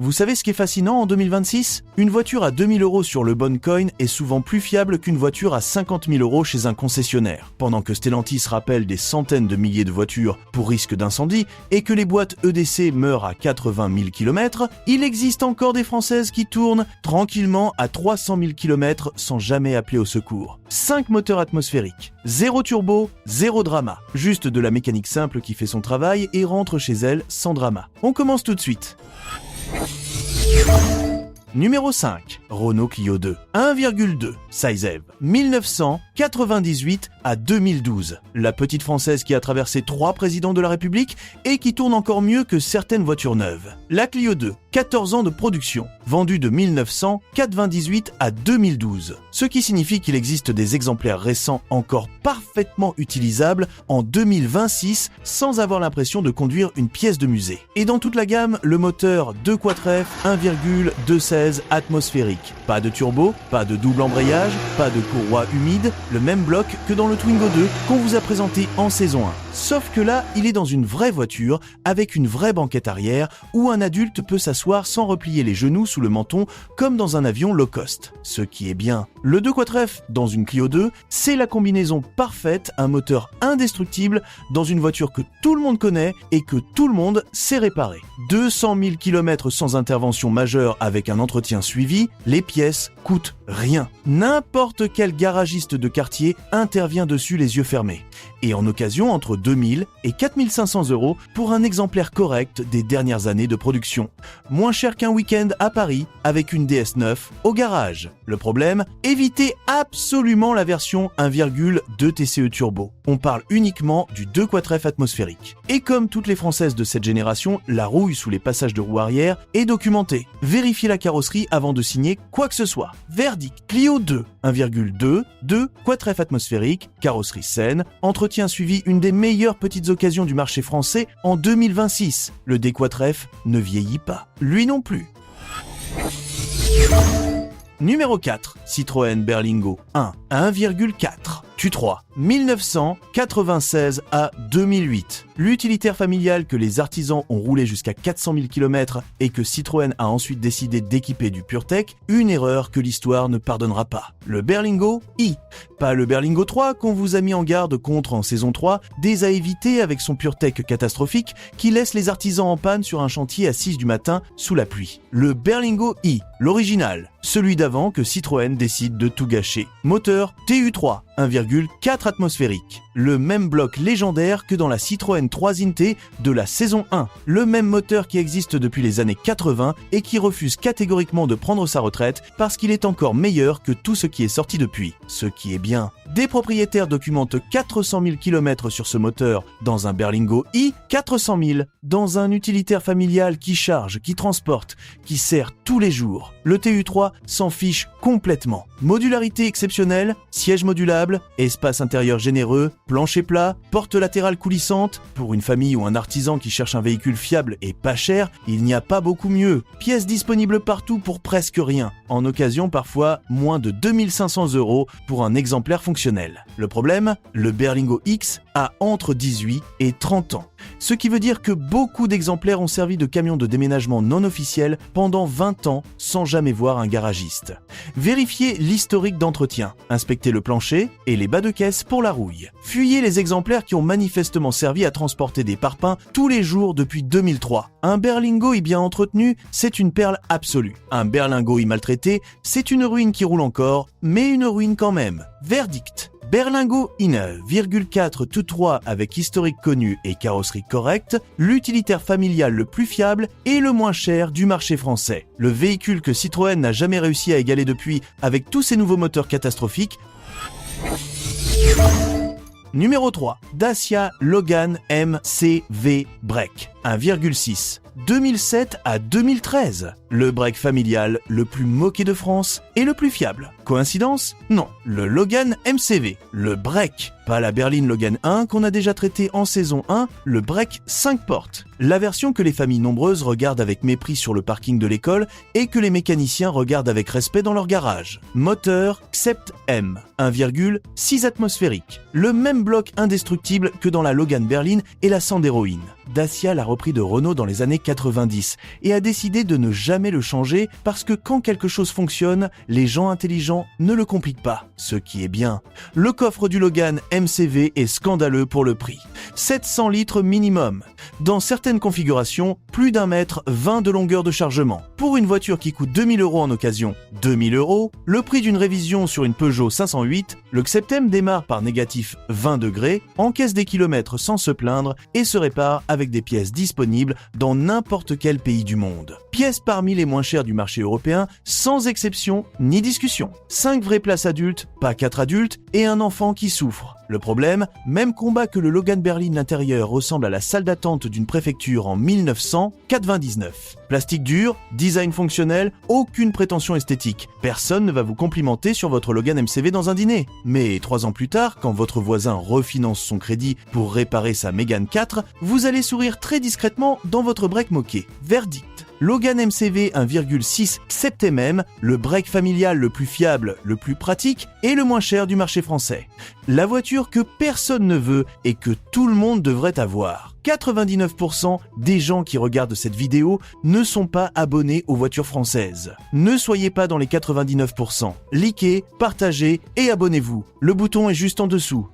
Vous savez ce qui est fascinant en 2026 ? Une voiture à 2000 € sur le Boncoin est souvent plus fiable qu'une voiture à 50 000 € chez un concessionnaire. Pendant que Stellantis rappelle des centaines de milliers de voitures pour risque d'incendie et que les boîtes EDC meurent à 80 000 km, il existe encore des Françaises qui tournent tranquillement à 300 000 km sans jamais appeler au secours. 5 moteurs atmosphériques, 0 turbo, 0 drama. Juste de la mécanique simple qui fait son travail et rentre chez elle sans drama. On commence tout de suite. Numéro 5, Renault Clio 2, 1,2, size Eve, 1998 à 2012. La petite française qui a traversé 3 présidents de la République et qui tourne encore mieux que certaines voitures neuves. La Clio 2, 14 ans de production, vendue de 1998 à 2012. Ce qui signifie qu'il existe des exemplaires récents encore parfaitement utilisables en 2026 sans avoir l'impression de conduire une pièce de musée. Et dans toute la gamme, le moteur 2 quattro 1,216 atmosphérique. Pas de turbo, pas de double embrayage, pas de courroie humide, le même bloc que dans le Twingo 2 qu'on vous a présenté en saison 1. Sauf que là, il est dans une vraie voiture avec une vraie banquette arrière où un adulte peut s'asseoir sans replier les genoux sous le menton comme dans un avion low cost. Ce qui est bien. Le 2 quattro dans une Clio 2, c'est la combinaison parfaite, un moteur indestructible dans une voiture que tout le monde connaît et que tout le monde sait réparer. 200 000 km sans intervention majeure avec un entretien suivi, les pièces coûtent rien. N'importe quel garagiste de quartier intervient dessus les yeux fermés. Et en occasion entre 2000 et 4500 € pour un exemplaire correct des dernières années de production. Moins cher qu'un week-end à Paris avec une DS9 au garage. Le problème, évitez absolument la version 1,2 TCE turbo. On parle uniquement du 2 quattro atmosphérique. Et comme toutes les Françaises de cette génération, la rouille sous les passages de roue arrière est documentée. Vérifiez la carrosserie avant de signer quoi que ce soit. Verdict, Clio 2, 1,2, 2 quattro atmosphérique, carrosserie saine, entretien suivi, une des meilleures petites occasions du marché français en 2026. Le D quattro ne vieillit pas. Lui non plus. Numéro 4, Citroën Berlingo 1, 1,4. Q3, 1996 à 2008. L'utilitaire familial que les artisans ont roulé jusqu'à 400 000 km et que Citroën a ensuite décidé d'équiper du PureTech, une erreur que l'histoire ne pardonnera pas. Le Berlingo i, pas le Berlingo 3 qu'on vous a mis en garde contre en saison 3, dès à éviter avec son PureTech catastrophique qui laisse les artisans en panne sur un chantier à 6 du matin sous la pluie. Le Berlingo i, l'original, celui d'avant que Citroën décide de tout gâcher. Moteur TU3, 1,4 atmosphérique. Le même bloc légendaire que dans la Citroën 3 de la saison 1. Le même moteur qui existe depuis les années 80 et qui refuse catégoriquement de prendre sa retraite parce qu'il est encore meilleur que tout ce qui est sorti depuis. Ce qui est bien. Des propriétaires documentent 400 000 km sur ce moteur dans un Berlingo i, 400 000 dans un utilitaire familial qui charge, qui transporte, qui sert tous les jours. Le TU3 s'en fiche complètement. Modularité exceptionnelle, siège modulable, espace intérieur généreux, plancher plat, porte latérale coulissante. Pour une famille ou un artisan qui cherche un véhicule fiable et pas cher, il n'y a pas beaucoup mieux. Pièces disponibles partout pour presque rien. En occasion, parfois, moins de 2500 € pour un exemplaire fonctionnel. Le problème, le Berlingo X a entre 18 et 30 ans. Ce qui veut dire que beaucoup d'exemplaires ont servi de camion de déménagement non officiel pendant 20 ans sans jamais voir un garagiste. Vérifiez l'historique d'entretien, inspectez le plancher et les bas de caisse pour la rouille. Fuyez les exemplaires qui ont manifestement servi à transporter des parpaings tous les jours depuis 2003. Un Berlingo i bien entretenu, c'est une perle absolue. Un Berlingo i maltraité, c'est une ruine qui roule encore, mais une ruine quand même. Verdict. Berlingo i 1,4 T3 avec historique connu et carrosserie correcte, l'utilitaire familial le plus fiable et le moins cher du marché français. Le véhicule que Citroën n'a jamais réussi à égaler depuis avec tous ses nouveaux moteurs catastrophiques. Numéro 3, Dacia Logan MCV Break, 1,6. 2007 à 2013, le break familial le plus moqué de France et le plus fiable. Coïncidence ? Non. Le Logan MCV, le break, Pas la berline Logan 1 qu'on a déjà traité en saison 1, le break 5 portes. La version que les familles nombreuses regardent avec mépris sur le parking de l'école et que les mécaniciens regardent avec respect dans leur garage. Moteur Xcept M, 1,6 atmosphérique. Le même bloc indestructible que dans la Logan berline et la Sandero-In. Dacia l'a repris de Renault dans les années 90 et a décidé de ne jamais le changer parce que quand quelque chose fonctionne, les gens intelligents ne le compliquent pas. Ce qui est bien. Le coffre du Logan MCV est scandaleux pour le prix. 700 litres minimum. Dans certaines configurations, plus d'1 mètre 20 de longueur de chargement. Pour une voiture qui coûte 2000 € en occasion, 2000 €, le prix d'une révision sur une Peugeot 508, le Xcept M démarre par négatif 20 degrés, encaisse des kilomètres sans se plaindre et se répare avec des pièces disponibles dans n'importe quel pays du monde. Pièces parmi les moins chères du marché européen, sans exception ni discussion. 5 vraies places adultes, pas 4 adultes, et un enfant qui souffre. Le problème, même combat que le Logan berline intérieur ressemble à la salle d'attente d'une préfecture en 1999. Plastique dur, design fonctionnel, aucune prétention esthétique. Personne ne va vous complimenter sur votre Logan MCV dans un dîner. Mais 3 ans plus tard, quand votre voisin refinance son crédit pour réparer sa Mégane 4, vous allez sourire très discrètement dans votre break moqué. Verdict. Logan MCV 1,6 Xcept MM, le break familial le plus fiable, le plus pratique et le moins cher du marché français. La voiture que personne ne veut et que tout le monde devrait avoir. 99% des gens qui regardent cette vidéo ne sont pas abonnés aux voitures françaises. Ne soyez pas dans les 99%. Likez, partagez et abonnez-vous. Le bouton est juste en dessous.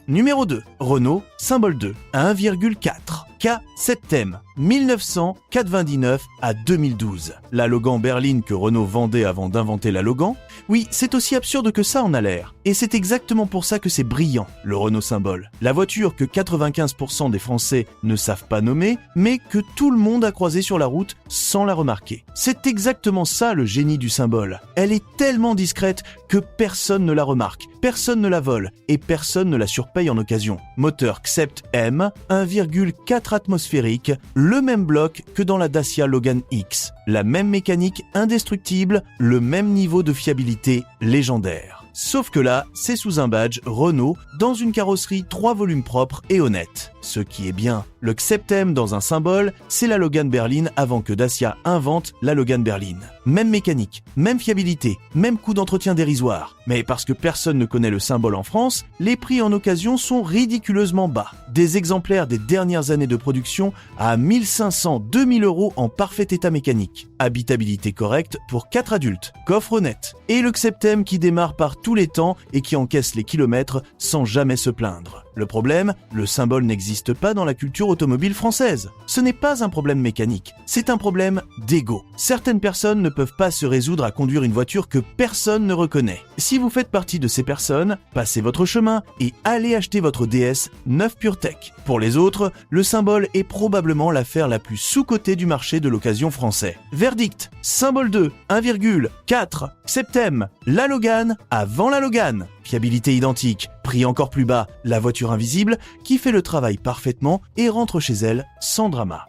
Numéro 2. Renault Symbol 2, 1,4. K7M, 1999 à 2012. La Logan berline que Renault vendait avant d'inventer la Logan. Oui, c'est aussi absurde que ça en a l'air. Et c'est exactement pour ça que c'est brillant, le Renault Symbol. La voiture que 95% des Français ne savent pas nommer, mais que tout le monde a croisée sur la route sans la remarquer. C'est exactement ça le génie du Symbol. Elle est tellement discrète que personne ne la remarque, personne ne la vole et personne ne la surpaye en occasion. Moteur Xcept M, 1,4 atmosphérique, le même bloc que dans la Dacia Logan X. La même mécanique indestructible, le même niveau de fiabilité légendaire. Sauf que là, c'est sous un badge Renault dans une carrosserie 3 volumes propres et honnêtes. Ce qui est bien. Le Xcept M dans un Symbol, c'est la Logan berline avant que Dacia invente la Logan berline. Même mécanique, même fiabilité, même coût d'entretien dérisoire. Mais parce que personne ne connaît le Symbol en France, les prix en occasion sont ridiculeusement bas. Des exemplaires des dernières années de production à 1500-2000 € en parfait état mécanique. Habitabilité correcte pour 4 adultes. Coffre honnête. Et le Xcept M qui démarre par tous les temps et qui encaisse les kilomètres sans jamais se plaindre. Le problème, le Symbol n'existe pas dans la culture automobile française. Ce n'est pas un problème mécanique, c'est un problème d'ego. Certaines personnes ne peuvent pas se résoudre à conduire une voiture que personne ne reconnaît. Si vous faites partie de ces personnes, passez votre chemin et allez acheter votre DS 9 PureTech. Pour les autres, le Symbol est probablement l'affaire la plus sous-cotée du marché de l'occasion français. Verdict, Symbol 2, 1,4, Xcept M, la Logan avant la Logan. Fiabilité identique, prix encore plus bas, la voiture invisible qui fait le travail parfaitement et rentre chez elle sans drama.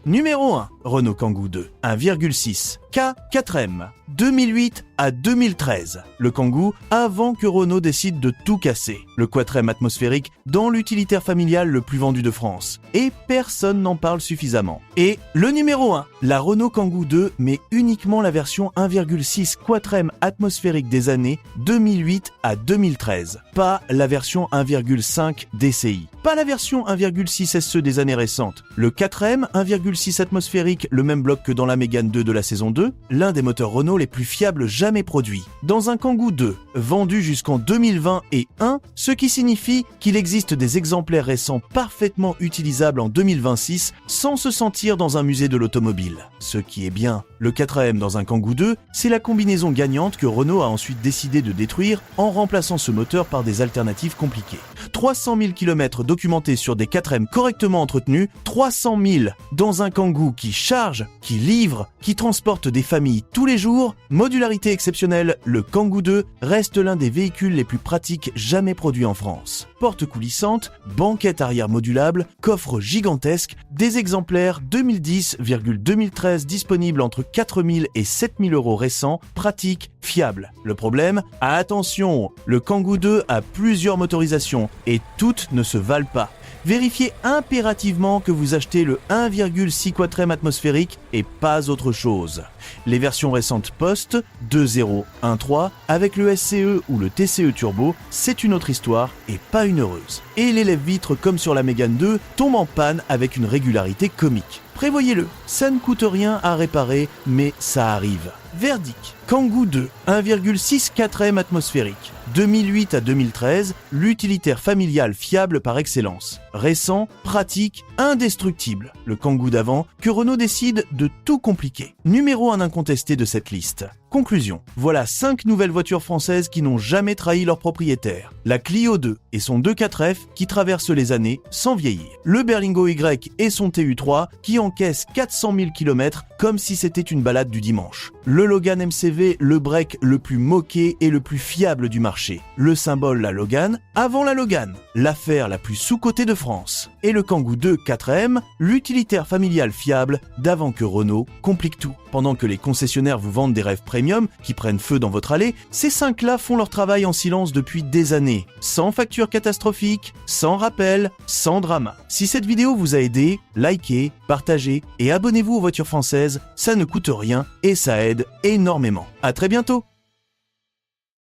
Numéro 1, Renault Kangoo 2, 1,6, K4M, 2008 à 2013. Le Kangoo avant que Renault décide de tout casser. Le quatrième atmosphérique dans l'utilitaire familial le plus vendu de France. Et personne n'en parle suffisamment. Et le numéro 1, la Renault Kangoo 2, mais uniquement la version 1,6 quatrième atmosphérique des années 2008 à 2013. Pas la version 1,5 DCI. Pas la version 1,6 SE des années récentes. Le 4M 1,6 atmosphérique, le même bloc que dans la Mégane 2 de la saison 2, l'un des moteurs Renault les plus fiables jamais produits. Dans un Kangoo 2, vendu jusqu'en 2020 et 1, ce qui signifie qu'il existe des exemplaires récents parfaitement utilisables en 2026 sans se sentir dans un musée de l'automobile. Ce qui est bien. Le 4AM dans un Kangoo 2, c'est la combinaison gagnante que Renault a ensuite décidé de détruire en remplaçant ce moteur par des alternatives compliquées. 300 000 km documentés sur des 4M correctement entretenus, 300 000 dans un Kangoo qui charge, qui livre, qui transporte des familles tous les jours, modularité exceptionnel, le Kangoo 2 reste l'un des véhicules les plus pratiques jamais produits en France. Porte coulissante, banquette arrière modulable, coffre gigantesque, des exemplaires 2010-2013 disponibles entre 4 000 et 7 000 euros récents, pratiques, fiables. Le problème? Attention, le Kangoo 2 a plusieurs motorisations et toutes ne se valent pas. Vérifiez impérativement que vous achetez le 1,6 quatrème atmosphérique et pas autre chose. Les versions récentes Post 2.0, 1.3 avec le SCE ou le TCE Turbo, c'est une autre histoire et pas une heureuse. Et les lève-vitres comme sur la Mégane 2 tombent en panne avec une régularité comique. Prévoyez-le, ça ne coûte rien à réparer, mais ça arrive. Verdict, Kangoo 2, 1,6 quatrème atmosphérique. 2008 à 2013, l'utilitaire familial fiable par excellence. Récent, pratique, indestructible. Le Kangoo d'avant que Renault décide de tout compliquer. Numéro 1 incontesté de cette liste. Conclusion, voilà 5 nouvelles voitures françaises qui n'ont jamais trahi leur propriétaire. La Clio 2 et son 2.4F qui traversent les années sans vieillir. Le Berlingo Y et son TU3 qui encaissent 400 000 km comme si c'était une balade du dimanche. Le Logan MCV, le break le plus moqué et le plus fiable du marché. Le symbole la Logan, avant la Logan, l'affaire la plus sous-cotée de France. Et le Kangoo 2 4M, l'utilitaire familial fiable d'avant que Renault complique tout. Pendant que les concessionnaires vous vendent des rêves premium qui prennent feu dans votre allée, ces 5-là font leur travail en silence depuis des années. Sans facture catastrophique, sans rappel, sans drama. Si cette vidéo vous a aidé, likez, partagez et abonnez-vous aux voitures françaises, ça ne coûte rien et ça aide énormément. À très bientôt!